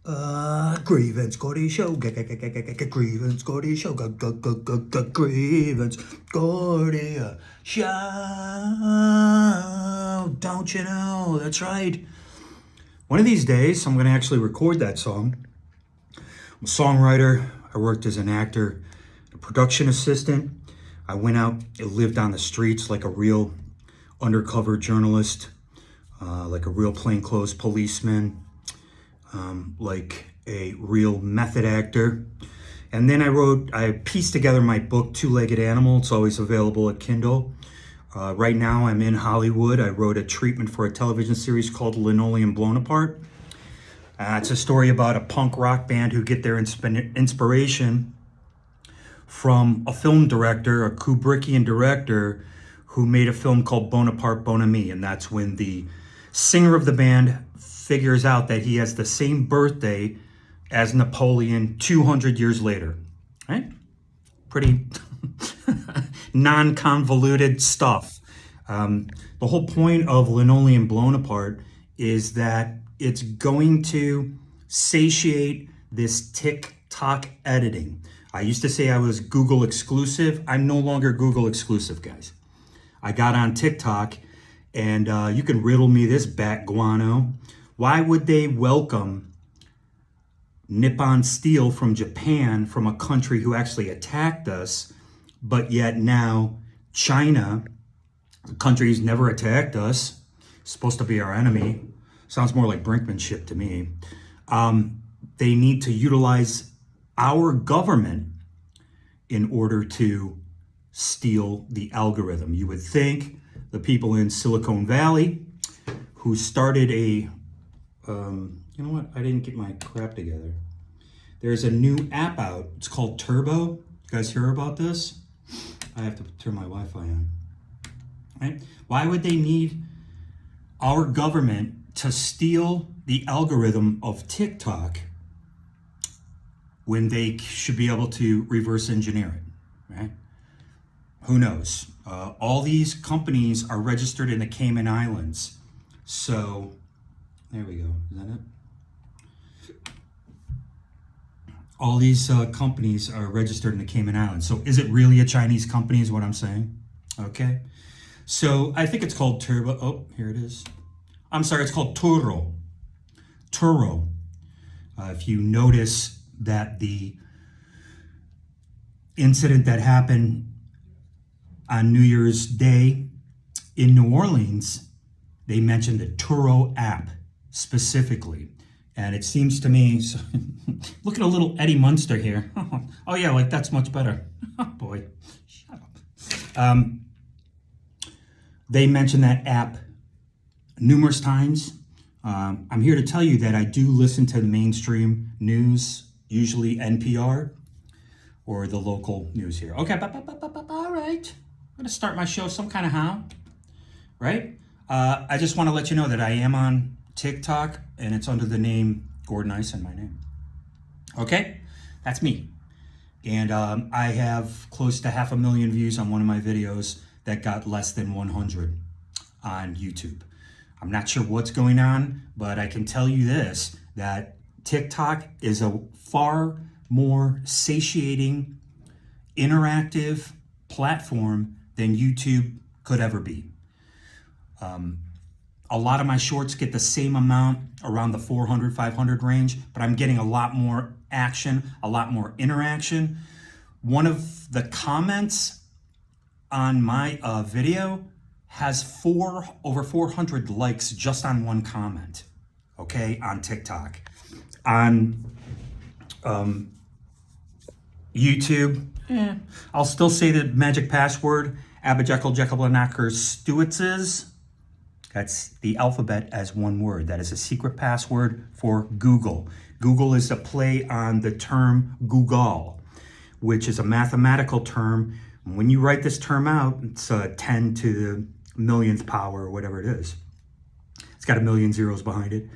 Grievance Gordy Show, Grievance Gordy Show, Grievance Gordy Show. Don't you know? That's right. One of these days, I'm going to actually record that song. I'm a songwriter. I worked as an actor, a production assistant. I went out and lived on the streets like a real undercover journalist, like a real plainclothes policeman. Like a real method actor. And then I pieced together my book, Two-Legged Animal. It's always available at Kindle. Right now I'm in Hollywood. I wrote a treatment for a television series called Linoleum Blownapart. It's a story about a punk rock band who get their inspiration from a film director, a Kubrickian director, who made a film called Bonaparte, Bon Ami. And that's when the singer of the band figures out that he has the same birthday as Napoleon 200 years later, right? Pretty non-convoluted stuff. The whole point of Linoleum Blown Apart is that it's going to satiate this TikTok editing. I used to say I was Google exclusive. I'm no longer Google exclusive, guys. I got on TikTok, and you can riddle me this, bat guano. Why would they welcome Nippon Steel from Japan, from a country who actually attacked us, but yet now China, the country who's never attacked us, supposed to be our enemy, sounds more like brinkmanship to me. They need to utilize our government in order to steal the algorithm. You would think the people in Silicon Valley who started a you know what? I didn't get my crap together. There's a new app out. It's called Turbo. You guys hear about this? I have to turn my Wi-Fi on. Right? Why would they need our government to steal the algorithm of TikTok when they should be able to reverse engineer it? Right? Who knows? All these companies are registered in the Cayman Islands. So there we go. Is that it? All these companies are registered in the Cayman Islands. So is it really a Chinese company is what I'm saying? Okay. So I think it's called Turbo. Oh, here it is. I'm sorry, it's called Turo. Turo. If you notice that the incident that happened on New Year's Day in New Orleans, they mentioned the Turo app specifically. And it seems to me, so, look at a little Eddie Munster here. Oh yeah, like that's much better. Oh boy, shut up. They mentioned that app numerous times. I'm here to tell you that I do listen to the mainstream news, usually NPR or the local news here. Okay, all right. I'm gonna start my show some kind of how, right? I just want to let you know that I am on TikTok, and it's under the name Gordon Ice and my name. Okay, that's me. And I have close to 500,000 views on one of my videos that got less than 100 on YouTube. I'm not sure what's going on, but I can tell you this, that TikTok is a far more satiating, interactive platform than YouTube could ever be. A lot of my shorts get the same amount, around the 400, 500 range, but I'm getting a lot more action, a lot more interaction. One of the comments on my video has over 400 likes just on one comment, okay, on TikTok. On YouTube, I'll still say the magic password, Abajekyll That's the alphabet as one word. That is a secret password for Google. Google is a play on the term Google, which is a mathematical term. When you write this term out, it's 10 to the millionth power or whatever it is. It's got a million zeros behind it.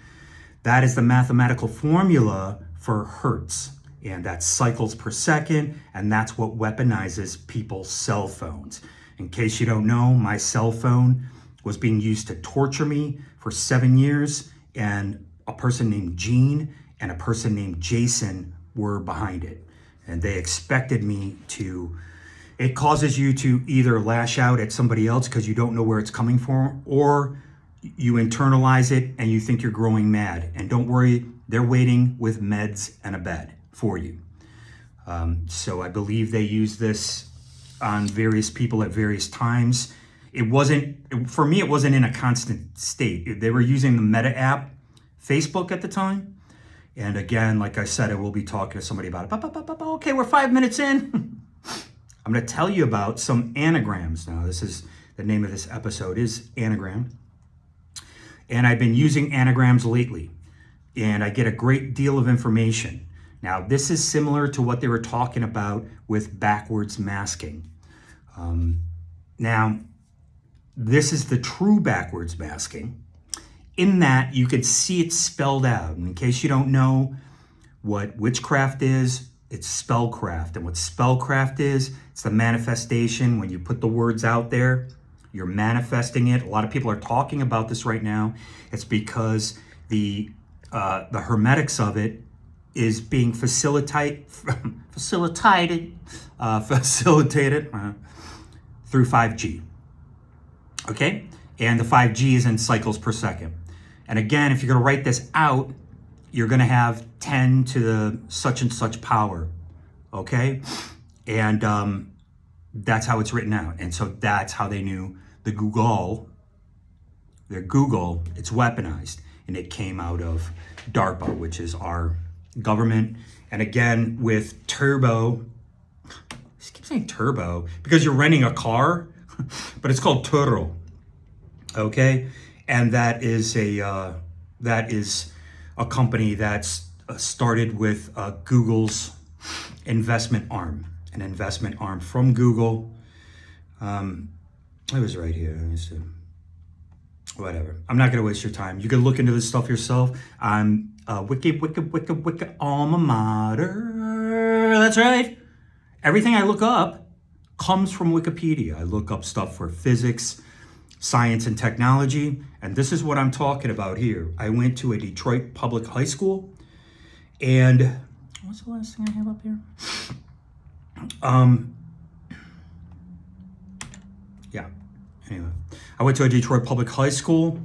That is the mathematical formula for hertz. And that's cycles per second, and that's what weaponizes people's cell phones. In case you don't know, my cell phone was being used to torture me for 7 years, and a person named Gene and a person named Jason were behind it. And they expected me to, it causes you to either lash out at somebody else because you don't know where it's coming from, or you internalize it and you think you're growing mad. And don't worry, they're waiting with meds and a bed for you. So I believe they use this on various people at various times. It wasn't, for me, it wasn't in a constant state. They were using the Meta app, Facebook at the time. And again, like I said, I will be talking to somebody about it. Okay, we're 5 minutes in. I'm going to tell you about some anagrams now. This is the name of this episode is Anagram. And I've been using anagrams lately, and I get a great deal of information. Now, this is similar to what they were talking about with backwards masking. Now, this is the true backwards masking, in that you could see it spelled out. And in case you don't know what witchcraft is, it's spellcraft. And what spellcraft is, it's the manifestation. When you put the words out there, you're manifesting it. A lot of people are talking about this right now. It's because the hermetics of it is being facilitated through 5G. Okay? And the 5G is in cycles per second. And again, if you're going to write this out, you're going to have 10 to the such and such power. Okay? And that's how it's written out. And so that's how they knew their Google, it's weaponized. And it came out of DARPA, which is our government. And again, with turbo, I keep saying turbo because you're renting a car, but it's called Turo. Okay? And that is a company that's started with Google's investment arm, an investment arm from Google. It was right here. Let me see. Whatever. I'm not going to waste your time. You can look into this stuff yourself. I'm wiki alma mater. That's right. Everything I look up comes from Wikipedia. I look up stuff for physics, science, and technology. And this is what I'm talking about here. I went to a Detroit public high school. And what's the last thing I have up here? Yeah. Anyway, I went to a Detroit public high school.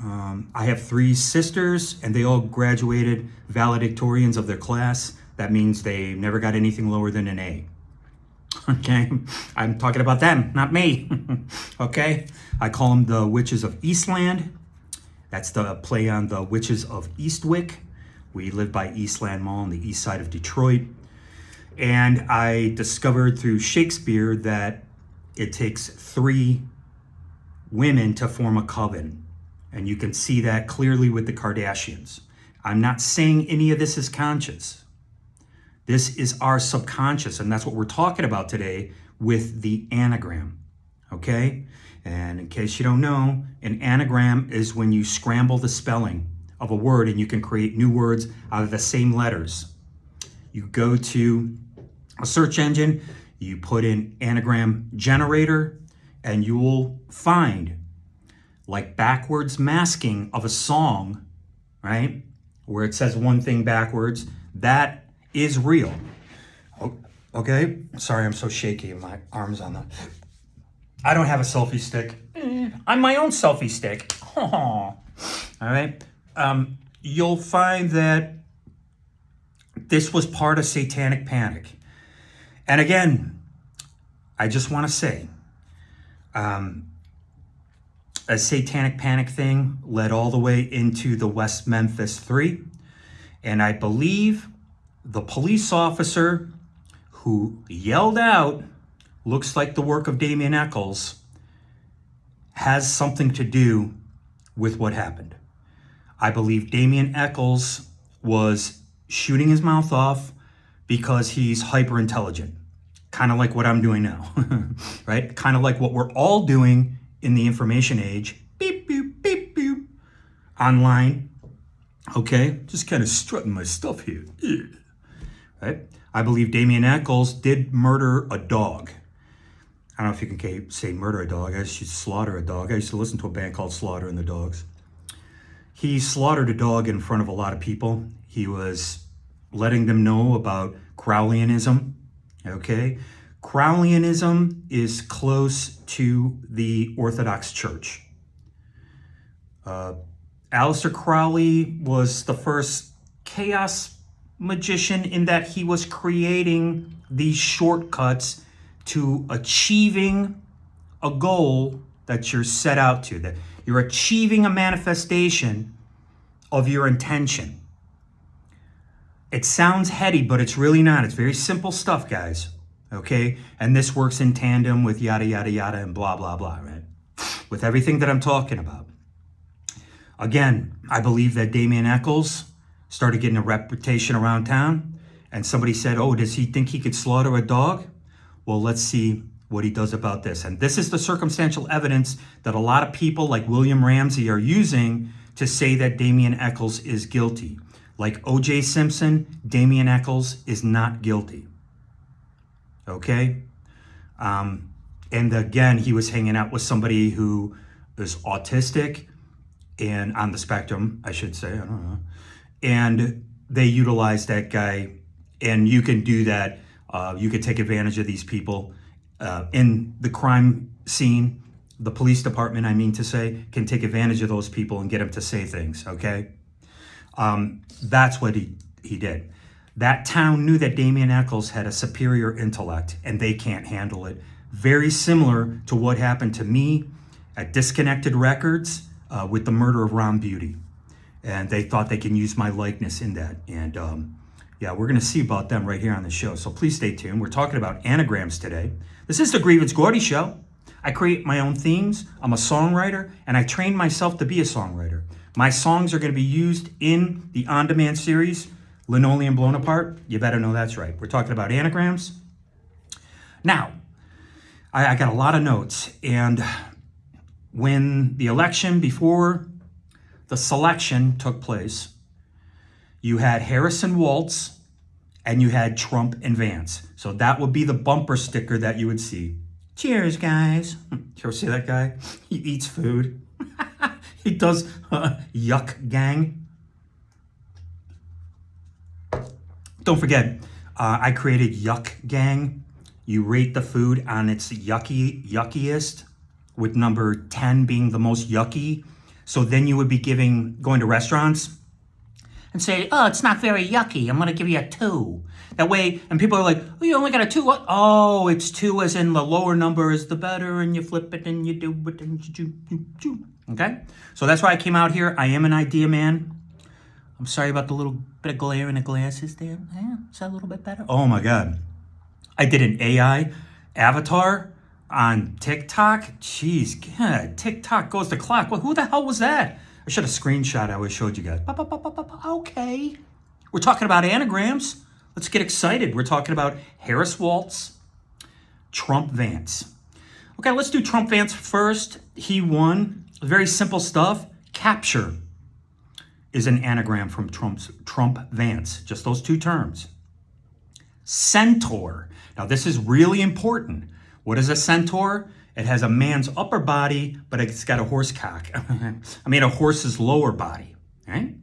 I have 3 sisters, and they all graduated valedictorians of their class. That means they never got anything lower than an A. Okay? I'm talking about them, not me. Okay? I call them the Witches of Eastland. That's the play on the Witches of Eastwick. We live by Eastland Mall on the east side of Detroit. And I discovered through Shakespeare that it takes 3 women to form a coven. And you can see that clearly with the Kardashians. I'm not saying any of this is conscious. This is our subconscious, and that's what we're talking about today with the anagram, okay? And in case you don't know, an anagram is when you scramble the spelling of a word and you can create new words out of the same letters. You go to a search engine, you put in anagram generator, and you will find like backwards masking of a song, right? Where it says one thing backwards, that is real. Okay? Sorry, I'm so shaky. My arm's on the... I don't have a selfie stick. I'm my own selfie stick. All right? You'll find that this was part of Satanic Panic. And again, I just want to say, a Satanic Panic thing led all the way into the West Memphis 3. And I believe the police officer who yelled out, looks like the work of Damien Echols, has something to do with what happened. I believe Damien Echols was shooting his mouth off because he's hyper intelligent, kind of like what I'm doing now, right? Kind of like what we're all doing in the information age, beep, boop, beep, boop, online, okay? Just kind of strutting my stuff here, right? I believe Damien Echols did murder a dog. I don't know if you can say murder a dog. I used to slaughter a dog. I used to listen to a band called Slaughter and the Dogs. He slaughtered a dog in front of a lot of people. He was letting them know about Crowleyanism, okay? Crowleyanism is close to the Orthodox Church. Aleister Crowley was the first chaos magician in that he was creating these shortcuts to achieving a goal that you're set out to, that you're achieving a manifestation of your intention. It sounds heady, but it's really not. It's very simple stuff, guys, okay? And this works in tandem with yada, yada, yada, and blah, blah, blah, right? With everything that I'm talking about. Again, I believe that Damien Echols started getting a reputation around town, and somebody said, oh, does he think he could slaughter a dog? Well, let's see what he does about this. And this is the circumstantial evidence that a lot of people like William Ramsey are using to say that Damien Echols is guilty. Like O.J. Simpson, Damien Echols is not guilty. Okay? And again, he was hanging out with somebody who is autistic and on the spectrum, I should say, I don't know. And they utilized that guy, and you can do that. You can take advantage of these people in the crime scene. The police department, I mean to say, can take advantage of those people and get them to say things, okay? That's what he did. That town knew that Damien Echols had a superior intellect, and they can't handle it. Very similar to what happened to me at Disconnected Records with the murder of Ron Beauty. And they thought they can use my likeness in that. And yeah, we're going to see about them right here on the show. So please stay tuned. We're talking about anagrams today. This is the Grievance Gordy Show. I create my own themes. I'm a songwriter, and I trained myself to be a songwriter. My songs are going to be used in the on-demand series, Linoleum Blownapart. You better know that's right. We're talking about anagrams. Now, I got a lot of notes, and when the election, before the selection took place, you had Harris and Waltz, and you had Trump and Vance. So that would be the bumper sticker that you would see. Cheers, guys. You ever see that guy? He eats food. He does Yuck Gang. Don't forget, I created Yuck Gang. You rate the food on its yuckiest, with number 10 being the most yucky. So then you would be going to restaurants and say, oh, it's not very yucky. I'm going to give you a 2. That way, and people are like, oh, you only got a 2? What? Oh, it's 2 as in the lower number is the better, and you flip it and you do it and you do. Okay? So that's why I came out here. I am an idea man. I'm sorry about the little bit of glare in the glasses there. Yeah, is that a little bit better? Oh my God. I did an AI avatar on TikTok. Jeez, God, TikTok goes to clock. Well, who the hell was that? I should have screenshot. I always showed you guys. Okay. We're talking about anagrams. Let's get excited. We're talking about Harris Waltz, Trump Vance. Okay, let's do Trump Vance first. He won. Very simple stuff. Capture is an anagram from Trump Vance. Just those 2 terms. Centaur. Now this is really important. What is a centaur? It has a man's upper body, but it's got a horse cock. I mean, a horse's lower body, right?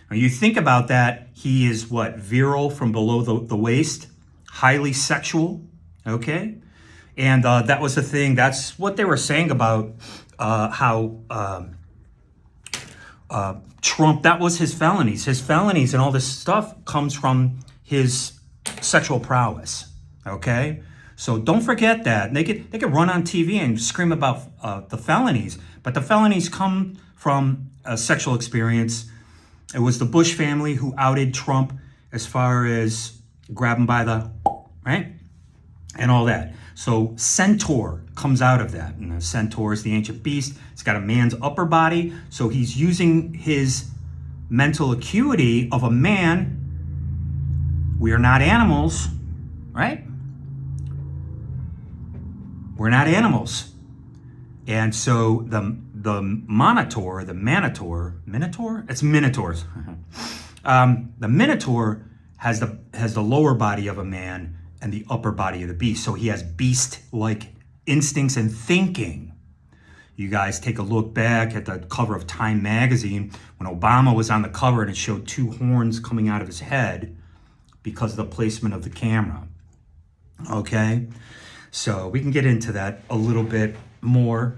When you think about that, he is what? Virile from below the waist, highly sexual, okay? And that was the thing. That's what they were saying about how Trump, that was his felonies. His felonies and all this stuff comes from his sexual prowess, okay? So don't forget that. They could run on TV and scream about the felonies, but the felonies come from a sexual experience. It was the Bush family who outed Trump as far as grab him by the, right? And all that. So centaur comes out of that. And a centaur is the ancient beast. It's got a man's upper body. So he's using his mental acuity of a man. We are not animals, right? We're not animals. And so the minotaur, it's minotaurs. The minotaur has the lower body of a man and the upper body of the beast. So he has beast-like instincts and thinking. You guys take a look back at the cover of Time magazine when Obama was on the cover and it showed two horns coming out of his head because of the placement of the camera. Okay, so we can get into that a little bit more.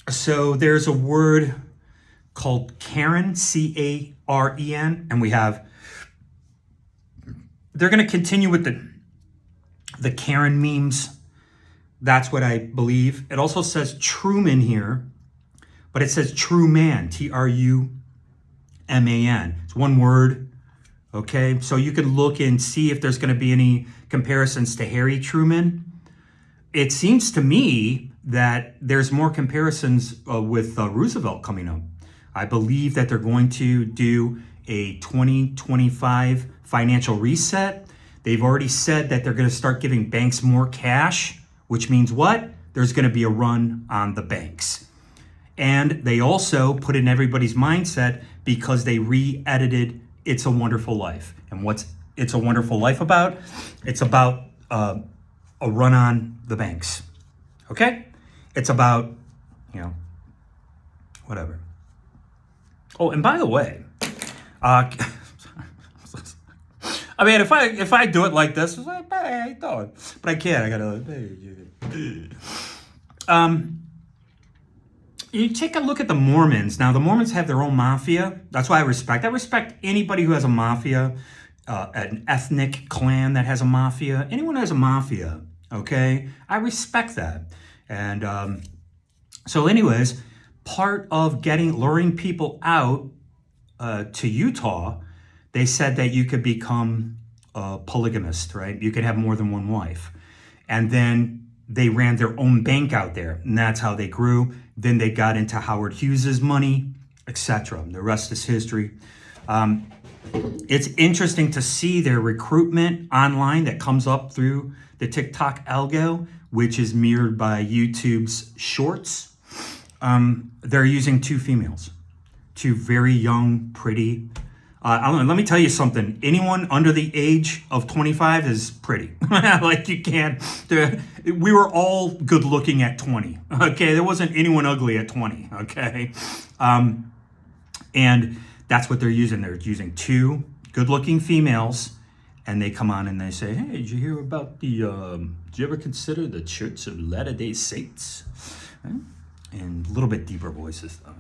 So there's a word called Karen, C-A-R-E-N, and they're going to continue with the Karen memes. That's what I believe. It also says Truman here, but it says true man, T-R-U-M-A-N. It's one word, okay? So you can look and see if there's going to be any comparisons to Harry Truman. It seems to me that there's more comparisons with Roosevelt coming up. I believe that they're going to do a 2025 financial reset. They've already said that they're going to start giving banks more cash, which means what? There's going to be a run on the banks. And they also put in everybody's mindset because they re-edited It's a Wonderful Life. And what's It's a Wonderful Life about? It's about a run on the banks. Okay? It's about, whatever. Oh, and by the way, I mean, if I do it like this, it's like, hey, how you doing? But I can't. I gotta. You take a look at the Mormons. Now, the Mormons have their own mafia. That's why I respect anybody who has a mafia, an ethnic clan that has a mafia. Anyone who has a mafia, okay? I respect that. And so, anyways, part of luring people out to Utah, they said that you could become a polygamist, right? You could have more than one wife. And then they ran their own bank out there, and that's how they grew. Then they got into Howard Hughes's money, etc. The rest is history. It's interesting to see their recruitment online that comes up through the TikTok algo, which is mirrored by YouTube's shorts. They're using two females, two very young, pretty. Let me tell you something. Anyone under the age of 25 is pretty. Like you can't. We were all good looking at 20. Okay, there wasn't anyone ugly at 20. Okay, and that's what they're using. They're using two good looking females, and they come on and they say, "Hey, did you hear about the? Did you ever consider the Church of Latter-day Saints?" And a little bit deeper voices, though.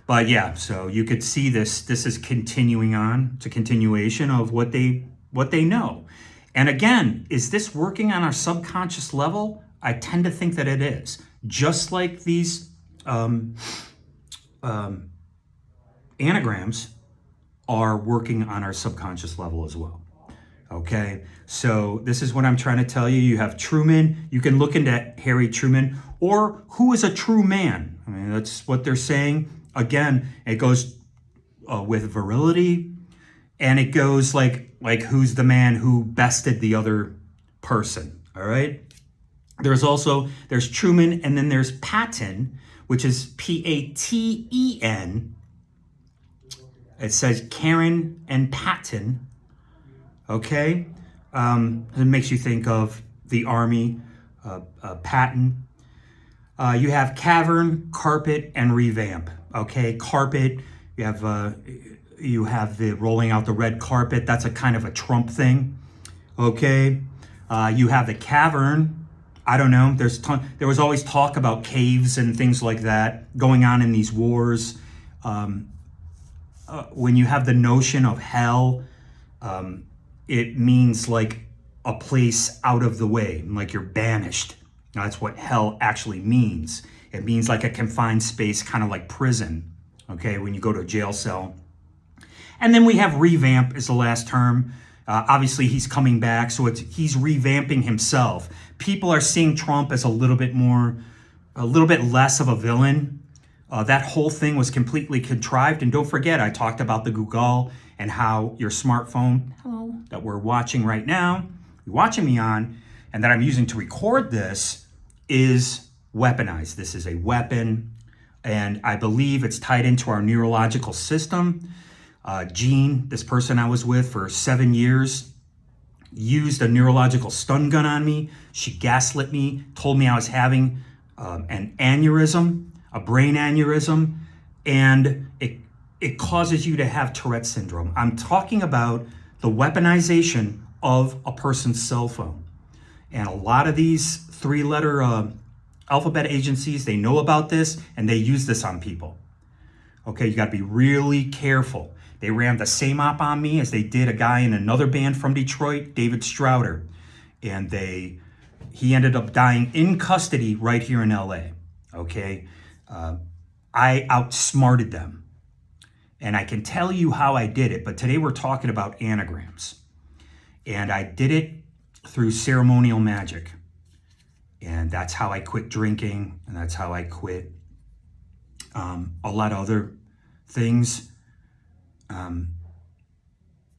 But yeah, so you could see this. This is continuing on. It's a continuation of what they know. And again, is this working on our subconscious level? I tend to think that it is. Just like these anagrams are working on our subconscious level as well. Okay, so this is what I'm trying to tell you. You have Truman. You can look into Harry Truman, or who is a true man. I mean, that's what they're saying. Again, it goes with virility, and it goes like who's the man who bested the other person. All right. There's Truman, and then there's Patton, which is Paten. It says Karen and Patton. Okay, it makes you think of the Army, Patton. You have cavern, carpet, and revamp. Okay, carpet. You have the rolling out the red carpet. That's a kind of a Trump thing. Okay, you have the cavern. I don't know. There was always talk about caves and things like that going on in these wars. When you have the notion of hell, it means like a place out of the way, like you're banished. That's what hell actually means. It means like a confined space, kind of like prison, okay, when you go to a jail cell. And then we have revamp is the last term. Obviously, he's coming back, so he's revamping himself. People are seeing Trump as a little bit less of a villain. That whole thing was completely contrived. And don't forget, I talked about the Google and how your smartphone, that we're watching right now, you're watching me on, and that I'm using to record this, is weaponized. This is a weapon, and I believe it's tied into our neurological system. Jean, this person I was with for 7 years, used a neurological stun gun on me. She gaslit me, told me I was having an aneurysm, a brain aneurysm, and it causes you to have Tourette's syndrome. I'm talking about the weaponization of a person's cell phone. And a lot of these three-letter alphabet agencies, they know about this and they use this on people. Okay, you got to be really careful. They ran the same op on me as they did a guy in another band from Detroit, David Strouder. And he ended up dying in custody right here in LA. Okay, I outsmarted them. And I can tell you how I did it, but today we're talking about anagrams. And I did it through ceremonial magic. And that's how I quit drinking, and that's how I quit a lot of other things. And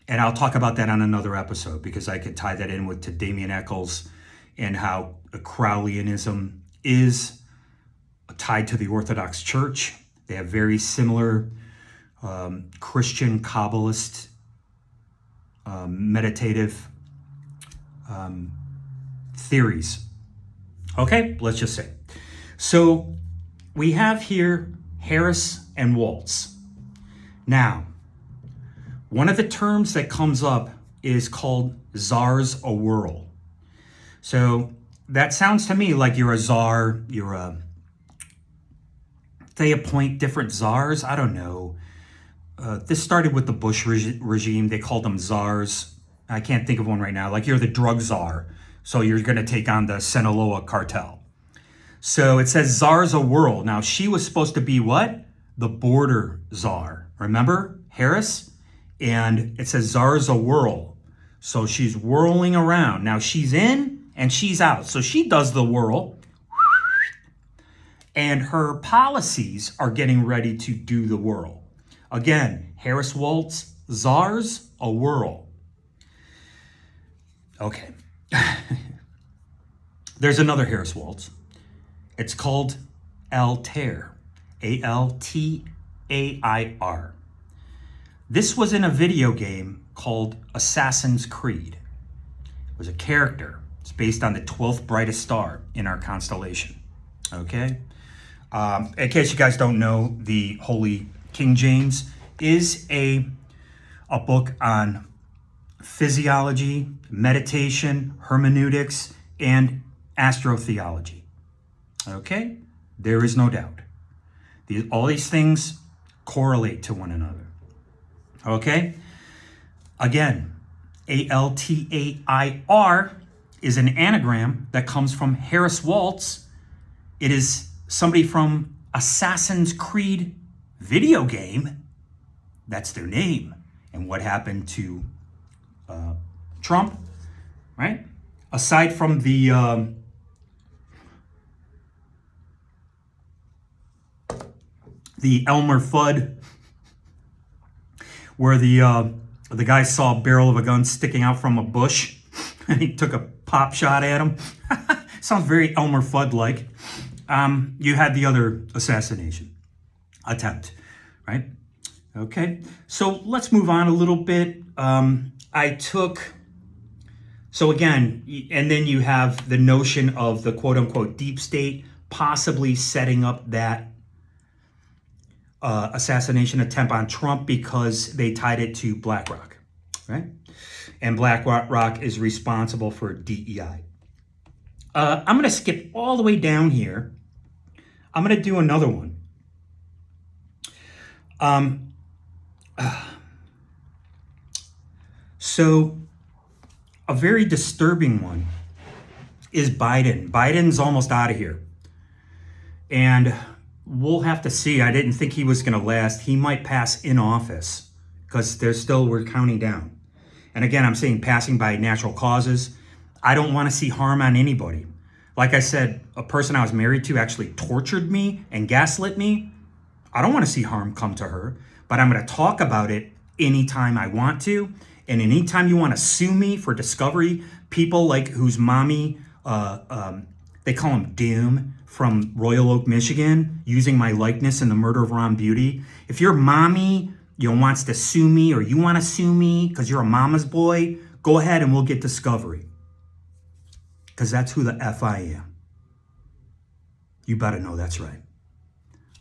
I'll talk about that on another episode, because I could tie that in with to Damien Eccles and how Crowleyanism is tied to the Orthodox Church. They have very similar Christian Kabbalist meditative theories. Okay, let's just say. So we have here Harris and Waltz. Now, one of the terms that comes up is called czars a whirl. So that sounds to me like you're a czar, they appoint different czars. I don't know. This started with the Bush regime. They called them czars. I can't think of one right now. Like you're the drug czar, so you're going to take on the Sinaloa cartel. So it says czars a whirl. Now she was supposed to be what? The border czar. Remember Harris? And it says czars a whirl. So she's whirling around. Now she's in and she's out. So she does the whirl. And her policies are getting ready to do the whirl. Again, Harris Waltz, czars a whirl. Okay. There's another Harris Waltz. It's called Altair. Altair. This was in a video game called Assassin's Creed. It was a character. It's based on the 12th brightest star in our constellation. Okay? In case you guys don't know, the Holy King James is a book on physiology, meditation, hermeneutics, and astrotheology. Okay? There is no doubt. All these things correlate to one another. Okay? Again, Altair is an anagram that comes from Harris Waltz. It is somebody from Assassin's Creed video game. That's their name. And what happened to Trump, right? Aside from the Elmer Fudd, where the guy saw a barrel of a gun sticking out from a bush and he took a pop shot at him. Sounds very Elmer Fudd-like. You had the other assassination attempt, right? Okay, so let's move on a little bit. So again, and then you have the notion of the quote-unquote deep state possibly setting up that assassination attempt on Trump because they tied it to BlackRock, right? And BlackRock is responsible for DEI. I'm going to skip all the way down here. I'm going to do another one. So a very disturbing one is Biden. Biden's almost out of here. And we'll have to see. I didn't think he was going to last. He might pass in office because we're counting down. And again, I'm saying passing by natural causes. I don't want to see harm on anybody. Like I said, a person I was married to actually tortured me and gaslit me. I don't want to see harm come to her, but I'm going to talk about it anytime I want to. And anytime you want to sue me for discovery, people like whose mommy, they call him Doom from Royal Oak, Michigan, using my likeness in the murder of Ron Beauty. If your mommy wants to sue me or you want to sue me because you're a mama's boy, go ahead and we'll get discovery. Because that's who the F I am. You better know that's right.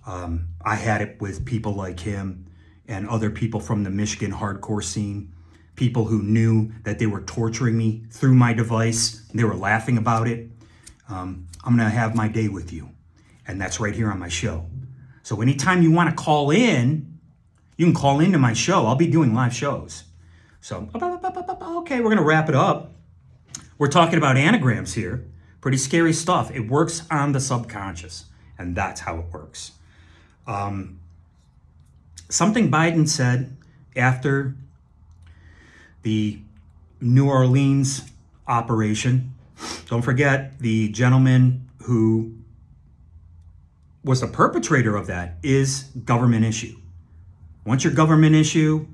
I had it with people like him and other people from the Michigan hardcore scene, people who knew that they were torturing me through my device. They were laughing about it. I'm going to have my day with you. And that's right here on my show. So anytime you want to call in, you can call into my show. I'll be doing live shows. So, okay, we're going to wrap it up. We're talking about anagrams here. Pretty scary stuff. It works on the subconscious, and that's how it works. Something Biden said after the New Orleans operation. Don't forget, the gentleman who was the perpetrator of that is government issue. Once you're government issue,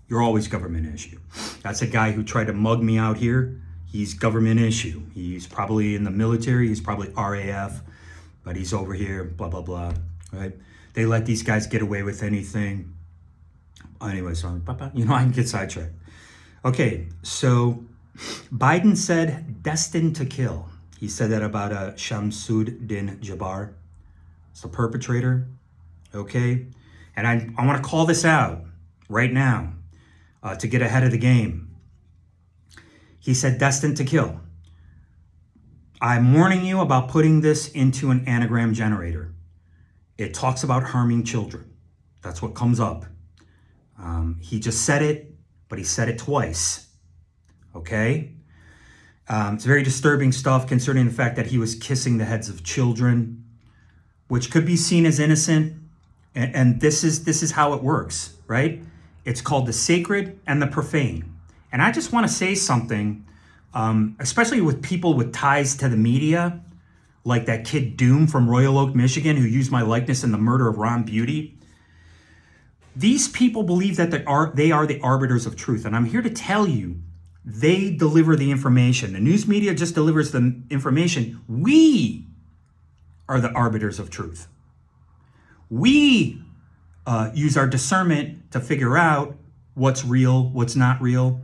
you're always government issue. That's a guy who tried to mug me out here. He's government issue. He's probably in the military. He's probably RAF, but he's over here, blah, blah, blah, right? They let these guys get away with anything. Anyway, so, I can get sidetracked. Okay, so Biden said destined to kill. He said that about Shamsuddin Jabbar. It's the perpetrator, okay? And I want to call this out right now to get ahead of the game. He said destined to kill. I'm warning you about putting this into an anagram generator. It talks about harming children. That's what comes up. He just said it, but he said it twice. Okay? It's very disturbing stuff concerning the fact that he was kissing the heads of children, which could be seen as innocent. And this is how it works, right? It's called the sacred and the profane. And I just want to say something, especially with people with ties to the media, like that kid Doom from Royal Oak, Michigan, who used my likeness in the murder of Ron Beauty. These people believe that they are the arbiters of truth. And I'm here to tell you, they deliver the information. The news media just delivers the information. We are the arbiters of truth. We use our discernment to figure out what's real, what's not real,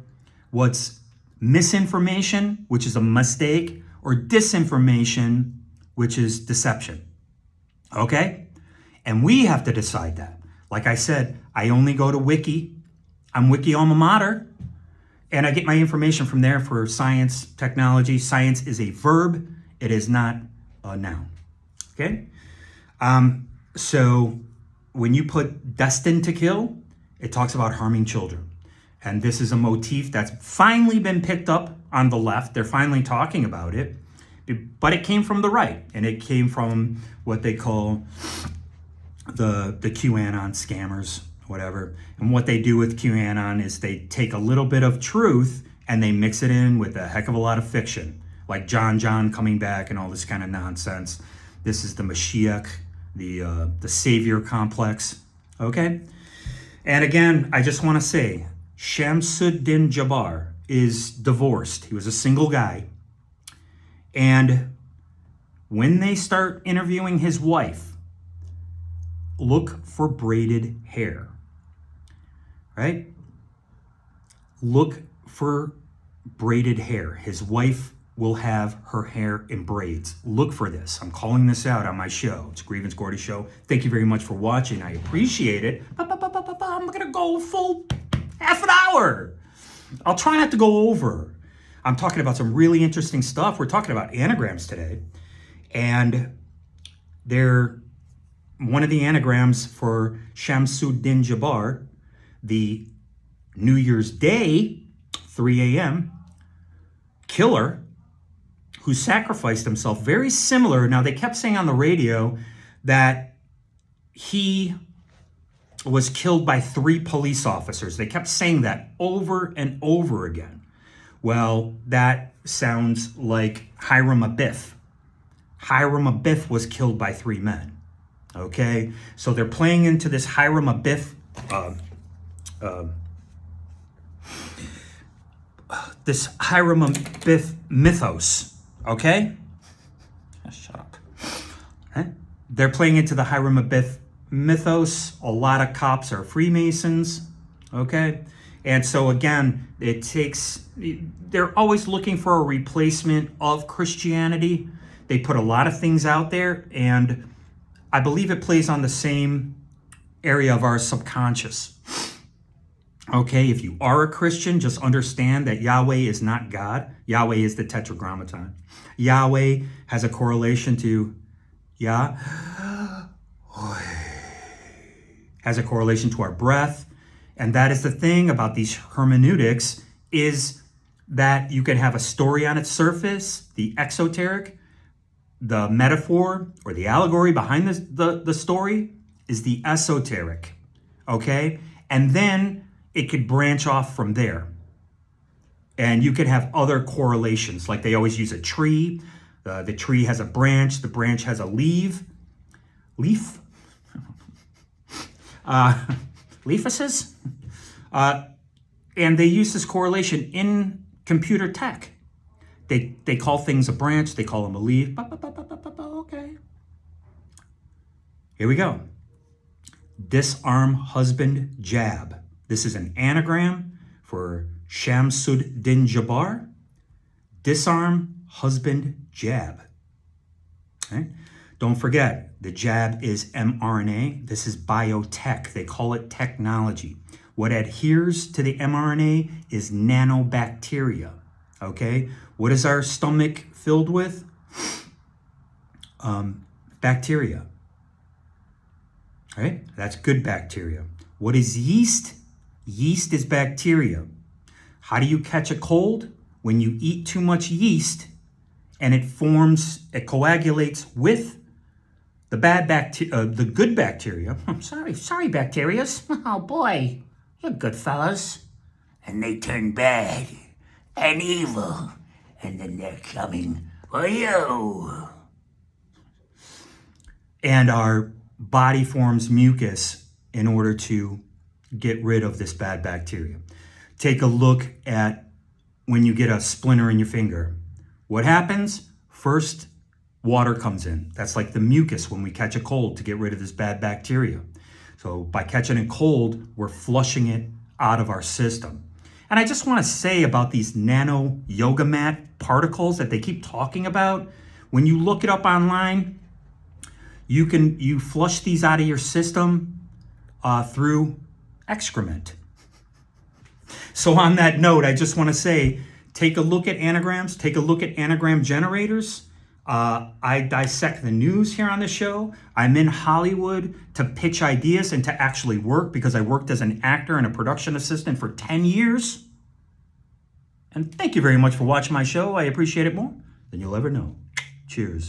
what's misinformation, which is a mistake, or disinformation, which is deception. Okay? And we have to decide that. Like I said, I only go to Wiki. I'm Wiki alma mater. And I get my information from there for science, technology. Science is a verb. It is not a noun. Okay? So when you put destined to kill, it talks about harming children. And this is a motif that's finally been picked up on the left. They're finally talking about it. But it came from the right. And it came from what they call the QAnon scammers, whatever. And what they do with QAnon is they take a little bit of truth and they mix it in with a heck of a lot of fiction. Like John coming back and all this kind of nonsense. This is the Mashiach, the savior complex. Okay? And again, I just want to say, Shamsuddin Jabbar is divorced. He was a single guy. And when they start interviewing his wife, look for braided hair, right? Look for braided hair. His wife will have her hair in braids. Look for this. I'm calling this out on my show. It's Grievance Gordy Show. Thank you very much for watching. I appreciate it. I'm going to go full half an hour. I'll try not to go over. I'm talking about some really interesting stuff. We're talking about anagrams today. And they're one of the anagrams for Shamsuddin Jabbar, the New Year's Day, 3 a.m. killer who sacrificed himself. Very similar. Now, they kept saying on the radio that he was killed by 3 police officers. They kept saying that over and over again. Well, that sounds like Hiram Abiff. Hiram Abiff was killed by 3 men. Okay? So they're playing into this Hiram Abiff mythos. Okay? Shut up. Okay? They're playing into the Hiram Abiff mythos. A lot of cops are Freemasons. Okay? And so again, they're always looking for a replacement of Christianity They put a lot of things out there, and I believe it plays on the same area of our subconscious. Okay, if you are a Christian, just understand that Yahweh is not God. Yahweh is the Tetragrammaton. Yahweh has a correlation to Yah, has a correlation to our breath. And that is the thing about these hermeneutics, is that you can have a story on its surface, the exoteric, the metaphor or the allegory behind the story is the esoteric, okay? And then it could branch off from there. And you could have other correlations, like they always use a tree. The tree has a branch, the branch has a leaf. Leafuses? And they use this correlation in computer tech. They call things a branch, they call them a leaf. Okay. Here we go. Disarm husband jab. This is an anagram for Shamsuddin Jabbar. Disarm husband jab. Okay. Don't forget, the jab is mRNA. This is biotech. They call it technology. What adheres to the mRNA is nanobacteria. Okay? What is our stomach filled with? Bacteria. Right? That's good bacteria. What is yeast? Yeast is bacteria. How do you catch a cold? When you eat too much yeast and it coagulates with the bad bacteria, the good bacteria. I'm sorry, bacterias. Oh boy, you're good fellas. And they turn bad and evil, and then they're coming for you. And our body forms mucus in order to get rid of this bad bacteria. Take a look at when you get a splinter in your finger. What happens? First, water comes in. That's like the mucus when we catch a cold to get rid of this bad bacteria. So by catching a cold, we're flushing it out of our system. And I just want to say about these nano yoga mat particles that they keep talking about. When you look it up online, you flush these out of your system through excrement. So on that note, I just want to say, take a look at anagrams, take a look at anagram generators. I dissect the news here on the show. I'm in Hollywood to pitch ideas and to actually work, because I worked as an actor and a production assistant for 10 years. And thank you very much for watching my show. I appreciate it more than you'll ever know. Cheers.